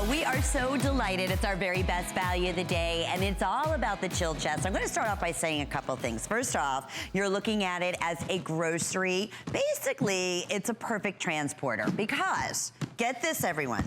Well, we are so delighted. It's our very best value of the day, and it's all about the chill chest. I'm going to start off by saying a couple things. First off, you're looking at it as a grocery. Basically, it's a perfect transporter because, get this, everyone,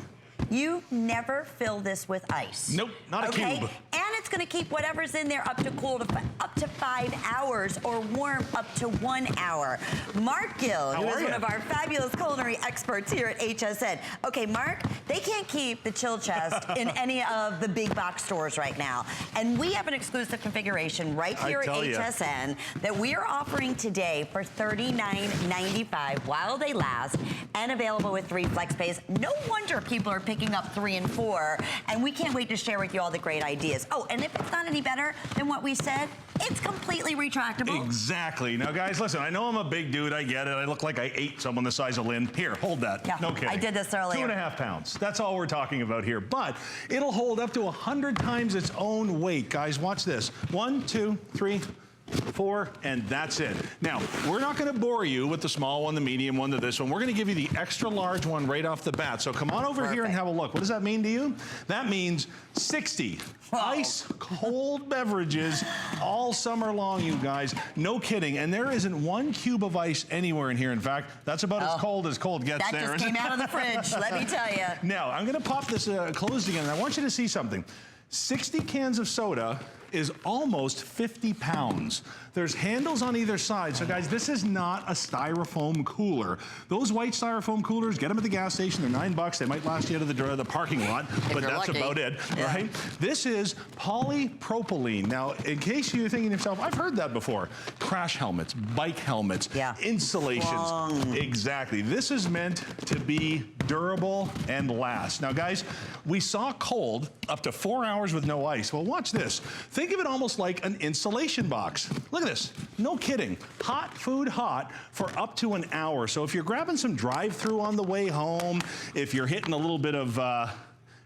you never fill this with ice. Nope, not a cube. And it's gonna keep whatever's in there up to cool to up to 5 hours or warm up to 1 hour. Mark Gill, who is one of our fabulous culinary experts here at HSN. Okay, Mark, they can't keep the chill chest in any of the big box stores right now. And we have an exclusive configuration right here at HSN that we are offering today for $39.95 while they last, and available with 3 flex pays. No wonder people are picking up 3 and 4, and we can't wait to share with you all the great ideas. Oh, and if it's not any better than what we said, it's completely retractable. Exactly. Now, guys, listen, I know I'm a big dude. I get it. I look like I ate someone the size of Lynn. Here, hold that. Yeah, no kidding. I did this earlier. 2.5 pounds. That's all we're talking about here. But it'll hold up to 100 times its own weight. Guys, watch this. 1, 2, 3, 4, and that's it. Now, we're not going to bore you with the small one, the medium one, to this one. We're going to give you the extra large one right off the bat. So come on over here and have a look. What does that mean to you? That means 60 ice cold beverages all summer long, you guys. No kidding. And there isn't 1 cube of ice anywhere in here. In fact, that's about as cold gets there. That just came out of the fridge, let me tell you. Now, I'm going to pop this closed again, and I want you to see something. 60 cans of soda is almost 50 pounds. There's handles on either side. So guys, this is not a styrofoam cooler. Those white styrofoam coolers, get them at the gas station. They're $9. They might last you out of the parking lot, but that's about it, right? This is polypropylene. Now, in case you're thinking to yourself, I've heard that before. Crash helmets, bike helmets, insulations. Exactly. This is meant to be durable and last. Now, guys, we saw cold up to 4 hours with no ice. Well, watch this. Think of it almost like an insulation box. Look at this. No kidding. Hot food hot for up to an hour. So if you're grabbing some drive-through on the way home, if you're hitting a little bit of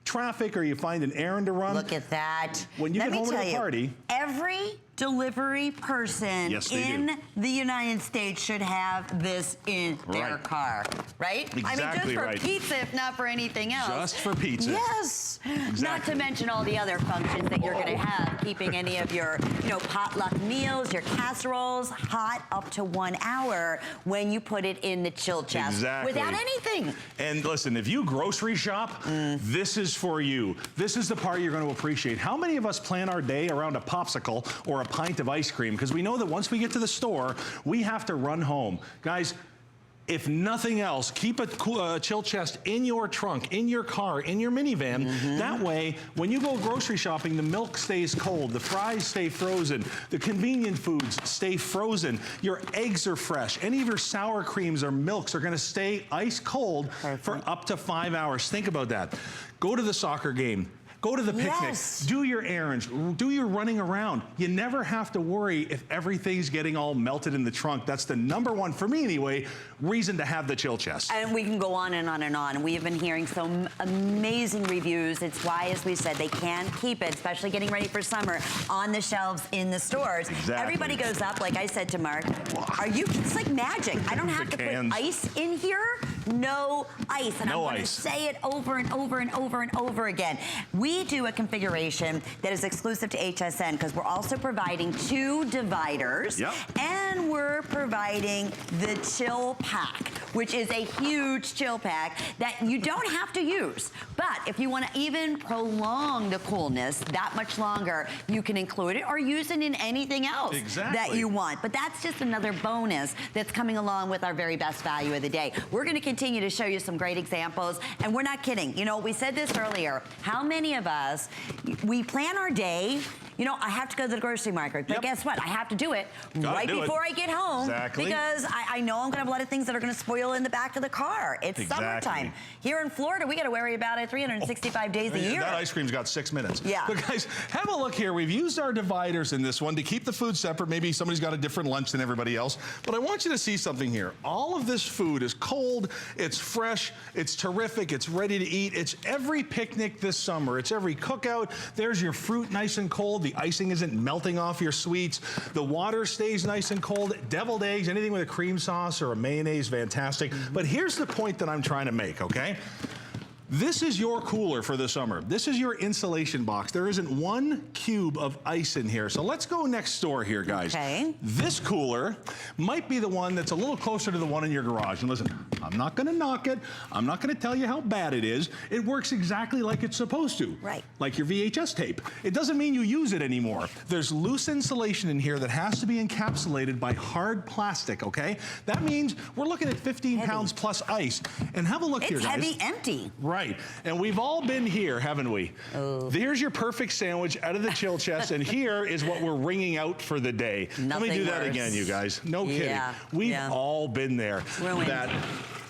traffic or you find an errand to run. Look at that. When you get home at a party. Every delivery person in the United States should have this in their car, right? Exactly. I mean, just for pizza, if not for anything else. Just for pizza. Yes. Exactly. Not to mention all the other functions that you're going to have, keeping any of your, potluck meals, your casseroles hot up to 1 hour when you put it in the chill chest. Exactly. Without anything. And listen, if you grocery shop, this is for you. This is the part you're going to appreciate. How many of us plan our day around a popsicle or a pint of ice cream? Because we know that once we get to the store, we have to run home. Guys, if nothing else, keep a chill chest in your trunk, in your car, in your minivan. That way, when you go grocery shopping, the milk stays cold, the fries stay frozen, the convenient foods stay frozen, your eggs are fresh, any of your sour creams or milks are gonna stay ice cold for up to 5 hours. Think about that. Go to the soccer game. Go to the picnic, do your errands, do your running around. You never have to worry if everything's getting all melted in the trunk. That's the #1, for me anyway, reason to have the chill chest. And we can go on and on and on. We have been hearing some amazing reviews. It's why, as we said, they can't keep it, especially getting ready for summer, on the shelves in the stores. Exactly. Everybody goes up, like I said to Mark, it's like magic. I don't have to put ice in here. No ice. And I'm going to say it over and over and over and over again. We do a configuration that is exclusive to HSN because we're also providing 2 dividers, and we're providing the chill pack, which is a huge chill pack that you don't have to use. But if you want to even prolong the coolness that much longer, you can include it or use it in anything else that you want. But that's just another bonus that's coming along with our very best value of the day. We're going to continue to show you some great examples, and we're not kidding. We said this earlier. How many of us, we plan our day, I have to go to the grocery market, but guess what? I have to do it right before I get home because I know I'm gonna have a lot of things that are gonna spoil in the back of the car. It's summertime. Here in Florida, we gotta worry about it 365 days a year. That ice cream's got 6 minutes. Yeah. But guys, have a look here. We've used our dividers in this one to keep the food separate. Maybe somebody's got a different lunch than everybody else. But I want you to see something here. All of this food is cold, it's fresh, it's terrific, it's ready to eat. It's every picnic this summer. It's every cookout. There's your fruit nice and cold. The icing isn't melting off your sweets. The water stays nice and cold. Deviled eggs, anything with a cream sauce or a mayonnaise, fantastic. But here's the point that I'm trying to make, okay? This is your cooler for the summer. This is your insulation box. There isn't one cube of ice in here. So let's go next door here, guys. Okay. This cooler might be the one that's a little closer to the one in your garage. And listen, I'm not gonna knock it. I'm not gonna tell you how bad it is. It works exactly like it's supposed to. Right. Like your VHS tape. It doesn't mean you use it anymore. There's loose insulation in here that has to be encapsulated by hard plastic, okay? That means we're looking at 15 pounds plus ice. And have a look here, guys. It's heavy empty. Right. And we've all been here, haven't we? Oh. Here's your perfect sandwich out of the chill chest, and here is what we're wringing out for the day. Nothing Let me do that worse. again, you guys. No kidding. We've all been there. Ruined. That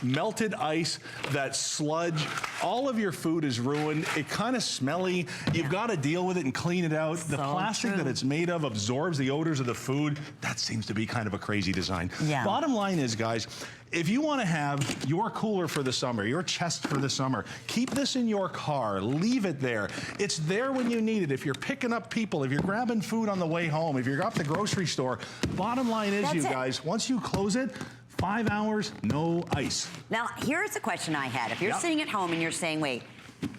melted ice, that sludge, all of your food is ruined. It kind of smelly. You've got to deal with it and clean it out. The plastic that it's made of absorbs the odors of the food. That seems to be kind of a crazy design. Bottom line is, guys, if you want to have your cooler for the summer, your chest for the summer, keep this in your car, leave it there. It's there when you need it. If you're picking up people, if you're grabbing food on the way home, if you're at the grocery store, bottom line is, you guys, once you close it, 5 hours, no ice. Now, here's a question I had. If you're sitting at home and you're saying, wait,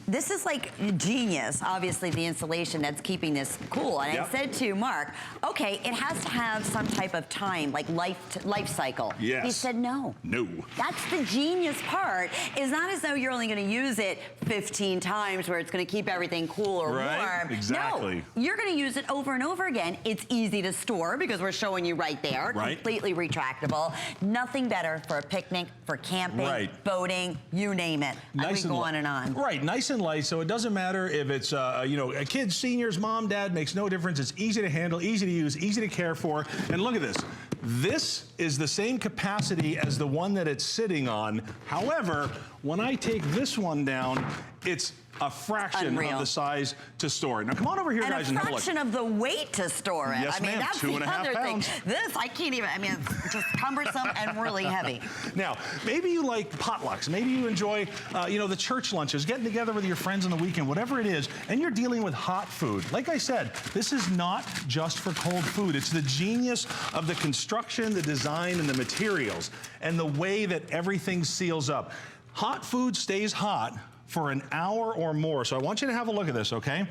this is like genius, obviously the insulation that's keeping this cool. And I said to Mark, okay, it has to have some type of time, like life cycle. Yes. He said no. No. That's the genius part. It's not as though you're only gonna use it 15 times where it's gonna keep everything cool or warm. Exactly. No, you're gonna use it over and over again. It's easy to store because we're showing you right there. Completely retractable. Nothing better for a picnic, for camping, boating, you name it. I can go on and on. Nice and light, so it doesn't matter if it's you know, a kid, seniors, mom, dad, makes no difference. It's easy to handle, easy to use, easy to care for. And look at this. This is the same capacity as the one that it's sitting on. However, when I take this one down, it's a fraction of the size to store it. Now come on over here, guys, and have a look. And a fraction of the weight to store it. Yes, I mean, that's the other thing. This, I can't even, I mean, it's just cumbersome and really heavy. Now, maybe you like potlucks. Maybe you enjoy, you know, the church lunches, getting together with your friends on the weekend, whatever it is, and you're dealing with hot food. Like I said, this is not just for cold food. It's the genius of the construction, the design, and the materials, and the way that everything seals up. Hot food stays hot for an hour or more. So I want you to have a look at this, okay?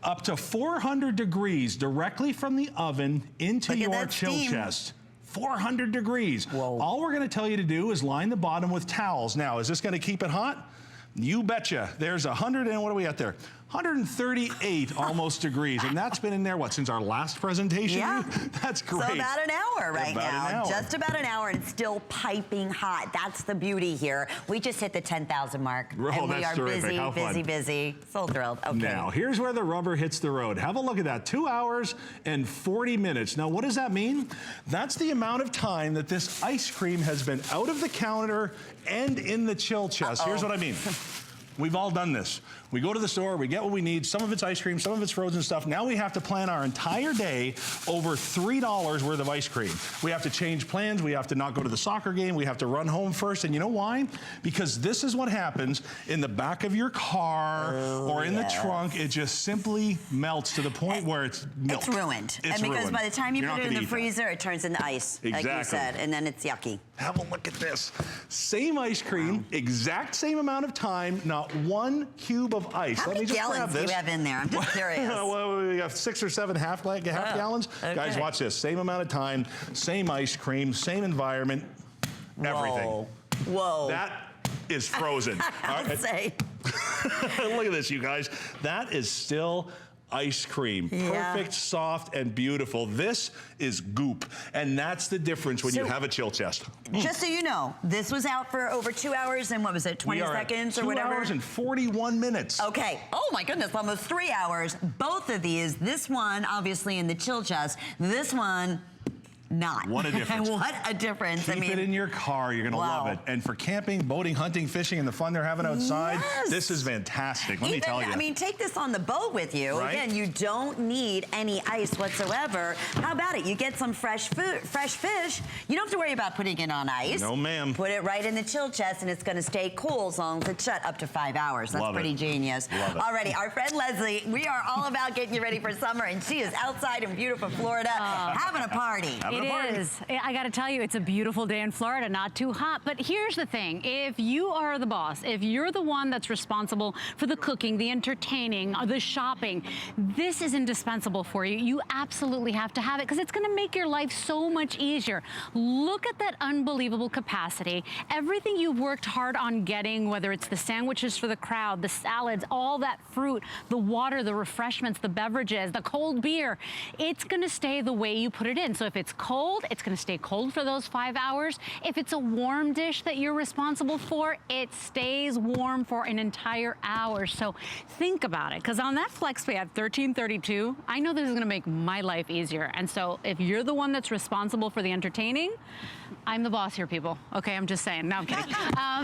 Up to 400 degrees directly from the oven into your chill chest. 400 degrees. Whoa. All we're gonna tell you to do is line the bottom with towels. Now, is this gonna keep it hot? You betcha. There's 100 and what are we at there? 138 almost degrees, and that's been in there, what, since our last presentation? Yeah. That's great. So about an hour right now. Just about an hour, and it's still piping hot. That's the beauty here. We just hit the 10,000 mark. Oh, and we that's are terrific. busy, How fun. busy. So thrilled. Okay. Now, here's where the rubber hits the road. Have a look at that. 2 hours and 40 minutes. Now, what does that mean? That's the amount of time that this ice cream has been out of the counter and in the chill chest. Here's what I mean. We've all done this. We go to the store, we get what we need. Some of it's ice cream, some of it's frozen stuff. Now we have to plan our entire day over $3 worth of ice cream. We have to change plans. We have to not go to the soccer game. We have to run home first. And you know why? Because this is what happens in the back of your car or in the trunk. It just simply melts to the point where it's milk. It's ruined. It's and because ruined. by the time you put it in the freezer, it turns into ice, like you said, and then it's yucky. Have a look at this. Same ice cream, exact same amount of time, not one cube of ice. How many gallons do you have in there? I'm just curious. Well, we got 6 or 7 half gallons. Okay. Guys, watch this. Same amount of time, same ice cream, same environment, everything. Whoa. That is frozen. I would say. Look at this, you guys. That is still ice cream. Perfect, soft, and beautiful. This is goop, and that's the difference when you have a chill chest. Just so you know, this was out for over 2 hours and what was it, 20 seconds or whatever? 2 hours and 41 minutes. Okay. Oh my goodness, almost 3 hours. Both of these, this one obviously in the chill chest, this one not. What a difference. What a difference. Keep it in your car. You're going to love it. And for camping, boating, hunting, fishing, and the fun they're having outside, this is fantastic. Let me tell you. I mean, take this on the boat with you. Right? Again, you don't need any ice whatsoever. How about it? You get some fresh fish. You don't have to worry about putting it on ice. No, ma'am. Put it right in the chill chest, and it's going to stay cool as long as it's shut up to 5 hours. That's pretty genius. Love it. Alrighty, our friend Leslie, we are all about getting you ready for summer, and she is outside in beautiful Florida having a party. the party. It is. I got to tell you, it's a beautiful day in Florida, not too hot. But here's the thing. If you are the boss, if you're the one that's responsible for the cooking, the entertaining, the shopping, this is indispensable for you. You absolutely have to have it because it's going to make your life so much easier. Look at that unbelievable capacity. Everything you've worked hard on getting, whether it's the sandwiches for the crowd, the salads, all that fruit, the water, the refreshments, the beverages, the cold beer, it's going to stay the way you put it in. So if it's cold, it's going to stay cold for those 5 hours. If it's a warm dish that you're responsible for, it stays warm for an entire hour. So think about it, because on that FlexPay at $13.32, I know this is going to make my life easier. And so if you're the one that's responsible for the entertaining, I'm the boss here, people. Okay, I'm just saying. No, I'm kidding.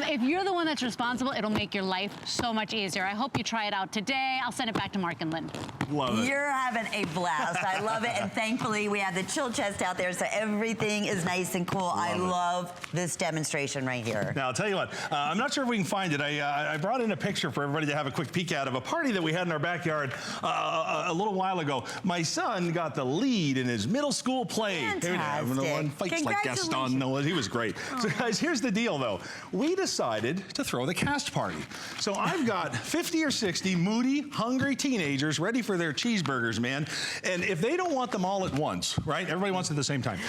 If you're the one that's responsible, it'll make your life so much easier. I hope you try it out today. I'll send it back to Mark and Lynn. Love it. You're having a blast. I love it. And thankfully, we have the chill chest out there, so everything is nice and cool. I love this demonstration right here. Now, I'll tell you what, I'm not sure if we can find it. I brought in a picture for everybody to have a quick peek at of a party that we had in our backyard a little while ago. My son got the lead in his middle school play. Fantastic. Fights like Gaston Noah. He was great. So guys, here's the deal though. We decided to throw the cast party. So I've got 50 or 60 moody, hungry teenagers ready for their cheeseburgers, man. And if they don't want them all at once, right? Everybody wants it at the same time.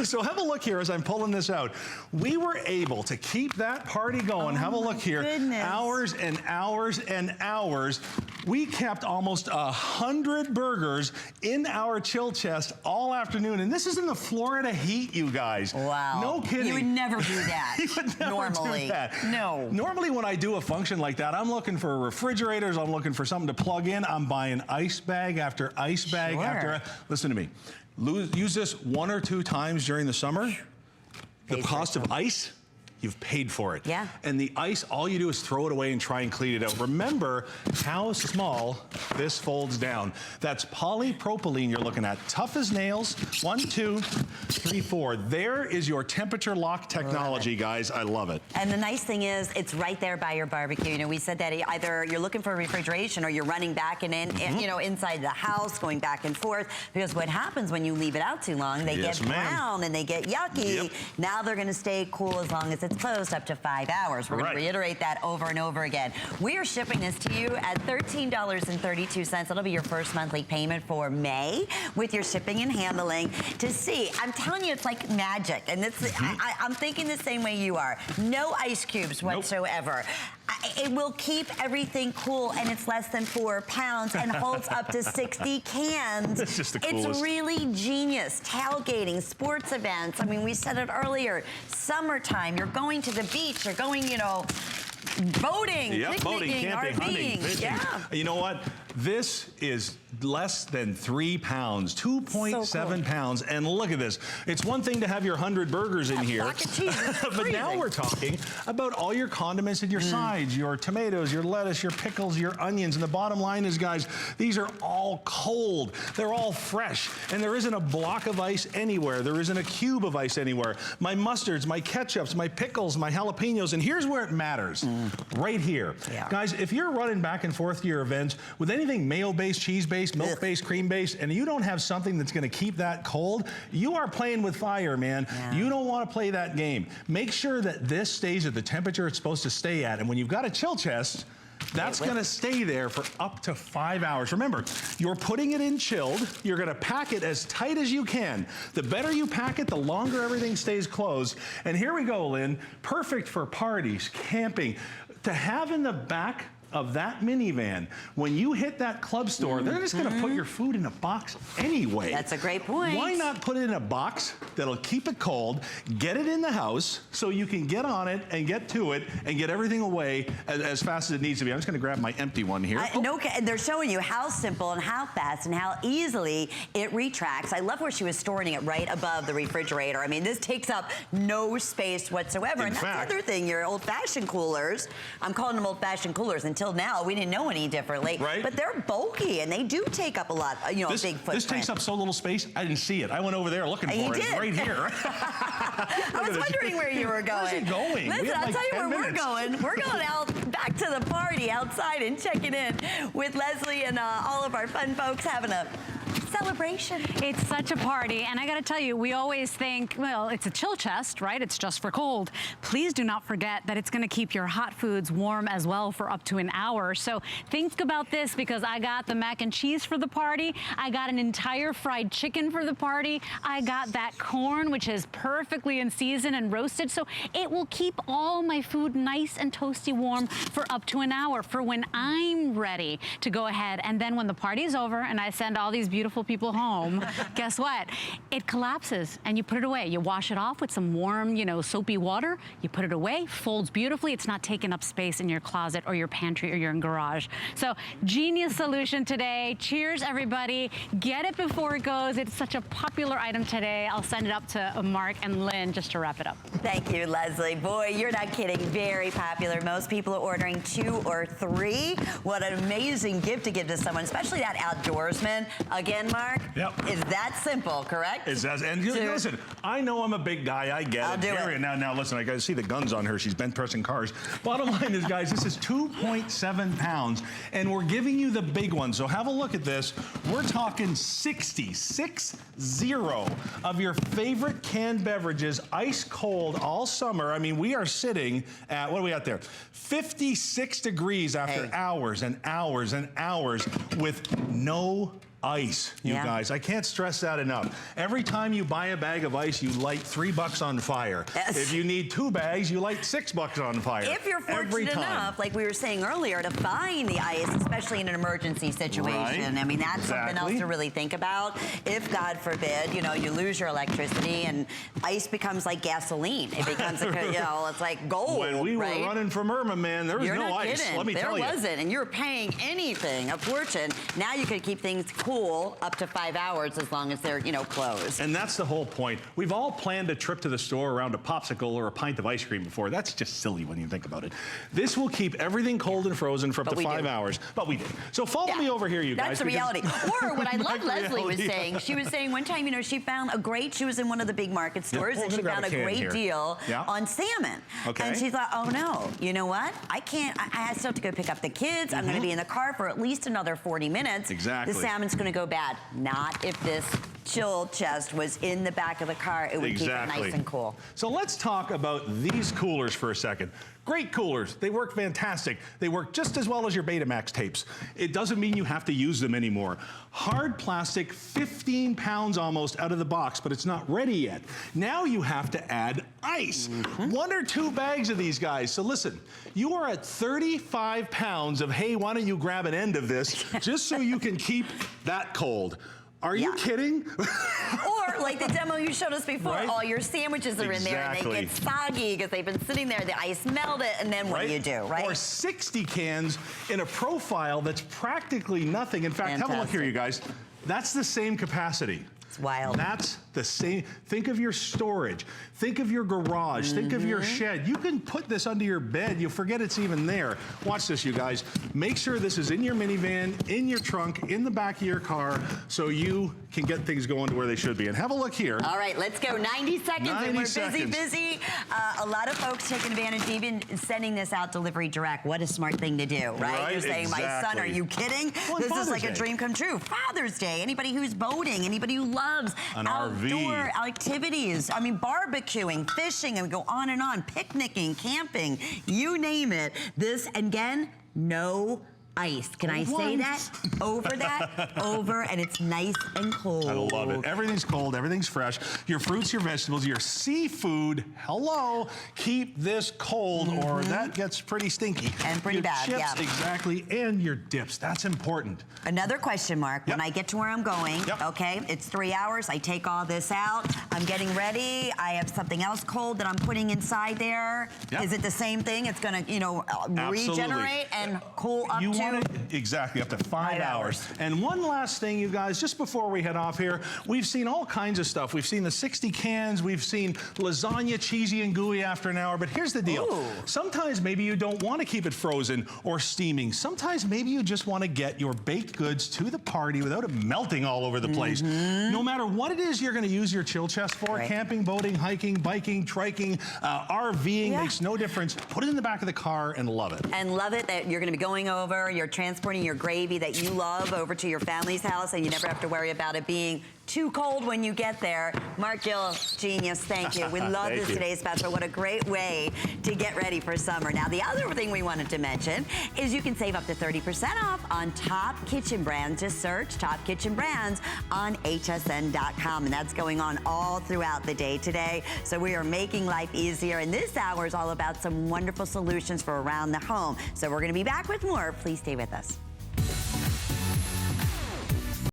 So have a look here as I'm pulling this out. We were able to keep that party going. Have a look here. Goodness. Hours and hours and hours. We kept almost 100 burgers in our chill chest all afternoon. And this is in the Florida heat, you guys. Wow. No kidding. You would never do that. You would never normally do that. No. Normally when I do a function like that, I'm looking for refrigerators, I'm looking for something to plug in, I'm buying ice bag after ice bag after. Listen to me. Use this 1 or 2 times during the summer. The cost of ice, you've paid for it. Yeah. And the ice, all you do is throw it away and try and clean it out. Remember how small this folds down. That's polypropylene you're looking at. Tough as nails. 1, 2, 3, 4. There is your temperature lock technology, guys. I love it. And the nice thing is, it's right there by your barbecue. You know, we said that either you're looking for refrigeration or you're running back and in, you know, inside the house, going back and forth. Because what happens when you leave it out too long, they get brown and they get yucky. Now they're going to stay cool as long as it's closed up to 5 hours. We're going to reiterate that over and over again. We are shipping this to you at $13.32. That'll be your first monthly payment for May with your shipping and handling. To see, I'm telling you, it's like magic. And it's, I'm thinking the same way you are. No ice cubes whatsoever. It will keep everything cool, and it's less than 4 pounds and holds up to 60 cans. That's just the coolest. It's really genius. Tailgating, sports events. I mean, we said it earlier. Summertime, you're going to the beach, you're going, you know, boating, boating, camping, hunting, fishing. You know what? This is less than 3 pounds, 2.7 pounds. And look at this. It's one thing to have your 100 burgers in here. But now we're talking about all your condiments and your sides, your tomatoes, your lettuce, your pickles, your onions. And the bottom line is, guys, these are all cold. They're all fresh. And there isn't a block of ice anywhere. There isn't a cube of ice anywhere. My mustards, my ketchups, my pickles, my jalapenos. And here's where it matters. Right here. Guys, if you're running back and forth to your events with anything mayo-based, cheese-based, milk-based, cream-based, and you don't have something that's going to keep that cold, you are playing with fire, man. You don't want to play that game. Make sure that this stays at the temperature it's supposed to stay at. And when you've got a chill chest, that's going to stay there for up to 5 hours. Remember, you're putting it in chilled. You're going to pack it as tight as you can. The better you pack it, the longer everything stays closed. And here we go, Lynn. Perfect for parties, camping. To have in the back of that minivan, when you hit that club store, they're just going to put your food in a box anyway. That's a great point. Why not put it in a box that'll keep it cold, get it in the house so you can get on it and get to it and get everything away as fast as it needs to be. I'm just going to grab my empty one here. No, they're showing you how simple and how fast and how easily it retracts. I love where she was storing it right above the refrigerator. I mean, this takes up no space whatsoever. And that's the other thing, your old-fashioned coolers, I'm calling them old-fashioned coolers. Until now, we didn't know any differently. But they're bulky, and they do take up a lot, you know, a big footprint. This takes up so little space, I didn't see it. I went over there looking for it. It's right here. I was wondering where you were going. Where's it going? Listen, I'll tell you where we're going. We're going out back to the party outside and checking in with Leslie and all of our fun folks having a celebration. It's such a party, and I gotta tell you, we always think, well, it's a chill chest, right? It's just for cold. Please do not forget that it's gonna keep your hot foods warm as well for up to an hour. So think about this, because I got the mac and cheese for the party. I got an entire fried chicken for the party. I got that corn, which is perfectly in season and roasted. So it will keep all my food nice and toasty warm for up to an hour for when I'm ready to go ahead. And then when the party's over and I send all these beautiful people home, guess what? It collapses and you put it away. You wash it off with some warm, you know, soapy water. You put it away, folds beautifully. It's not taking up space in your closet or your pantry or your garage. So genius solution today. Cheers, everybody. Get it before it goes. It's such a popular item today. I'll send it up to Mark and Lynn just to wrap it up. Thank you, Leslie. Boy, you're not kidding. Very popular. Most people are ordering 2 or 3. What an amazing gift to give to someone, especially that outdoorsman. Again, Mark, it's that simple, correct? It's that, and listen, I know I'm a big guy. I get I'll it. do it. Now, listen, I got to see the guns on her. She's bench pressing cars. Bottom line is, guys, this is 2.7 pounds, and we're giving you the big one. So have a look at this. We're talking 60 of your favorite canned beverages, ice cold all summer. I mean, we are sitting at, what are we at there? 56 degrees after hours and hours and hours with no ice, you guys. I can't stress that enough. Every time you buy a bag of ice, you light $3 on fire. Yes. If you need 2 bags, you light $6 on fire. If you're fortunate enough, like we were saying earlier, to find the ice, especially in an emergency situation. Right. I mean, that's something else to really think about. If, God forbid, you know, you lose your electricity and ice becomes like gasoline. It becomes, you know, it's like gold, When we were running from Irma, man, there was no ice. Kidding. Let me tell you. There wasn't, and you were paying anything, a fortune. Now you could keep things cool up to 5 hours as long as they're, you know, closed. And that's the whole point. We've all planned a trip to the store around a popsicle or a pint of ice cream before. That's just silly when you think about it. This will keep everything cold and frozen for up to 5 hours. But we did. So follow me over here, you guys. That's the reality. Or what I love Leslie was saying, she was saying one time, you know, she found a great, she was in one of the big market stores and she found a great deal on salmon. And she thought, oh no, you know what? I can't, I still have to go pick up the kids. I'm going to be in the car for at least another 40 minutes. Exactly. The salmon's going to go bad. Not if this chill chest was in the back of the car. It would keep it nice and cool. So let's talk about these coolers for a second. Great coolers. They work fantastic. They work just as well as your Betamax tapes. It doesn't mean you have to use them anymore. Hard plastic, 15 pounds almost out of the box, but it's not ready yet. Now you have to add ice. 1 or 2 bags of these guys. So listen, you are at 35 pounds of, hey, why don't you grab an end of this just so you can keep that cold. Are you kidding? Or like the demo you showed us before, all your sandwiches are in there and they get soggy because they've been sitting there, the ice melted, and then what do you do, right? Or 60 cans in a profile that's practically nothing. In fact, have a look here, you guys. That's the same capacity. It's wild. That's the same. Think of your storage. Think of your garage. Think of your shed. You can put this under your bed. You'll forget it's even there. Watch this, you guys. Make sure this is in your minivan, in your trunk, in the back of your car, so you can get things going to where they should be. And have a look here. All right, let's go. 90 seconds, and we're busy. A lot of folks taking advantage, even sending this out delivery direct. What a smart thing to do, right? You're saying, my son, are you kidding? Well, this is like a dream come true. Father's Day. Anybody who's boating, anybody who loves an outdoor RV activities. I mean, barbecuing, fishing, and go on and on. Picnicking, camping, you name it. This, and again, no ice. Can I say that? Over, and it's nice and cold. I love it. Everything's cold, everything's fresh. Your fruits, your vegetables, your seafood, hello, keep this cold or that gets pretty stinky. And pretty bad, chips, exactly, and your dips, that's important. Another question, Mark. When I get to where I'm going, okay, it's 3 hours, I take all this out, I'm getting ready, I have something else cold that I'm putting inside there. Is it the same thing? It's gonna, you know, regenerate and cool up to? Exactly, up to 5 hours. And one last thing, you guys, just before we head off here, we've seen all kinds of stuff. We've seen the 60 cans, we've seen lasagna cheesy and gooey after an hour, but here's the deal. Sometimes maybe you don't want to keep it frozen or steaming. Sometimes maybe you just want to get your baked goods to the party without it melting all over the place. No matter what it is you're going to use your chill chest for, camping, boating, hiking, biking, triking, RVing, makes no difference. Put it in the back of the car and love it. And love it that you're going to be going over, you're transporting your gravy that you love over to your family's house and you never have to worry about it being too cold when you get there. Mark Gill, genius, thank you. We love this today's special. What a great way to get ready for summer. Now, the other thing we wanted to mention is you can save up to 30% off on top kitchen brands. Just search top kitchen brands on hsn.com, and that's going on all throughout the day today. So we are making life easier, and this hour is all about some wonderful solutions for around the home. So we're going to be back with more. Please stay with us.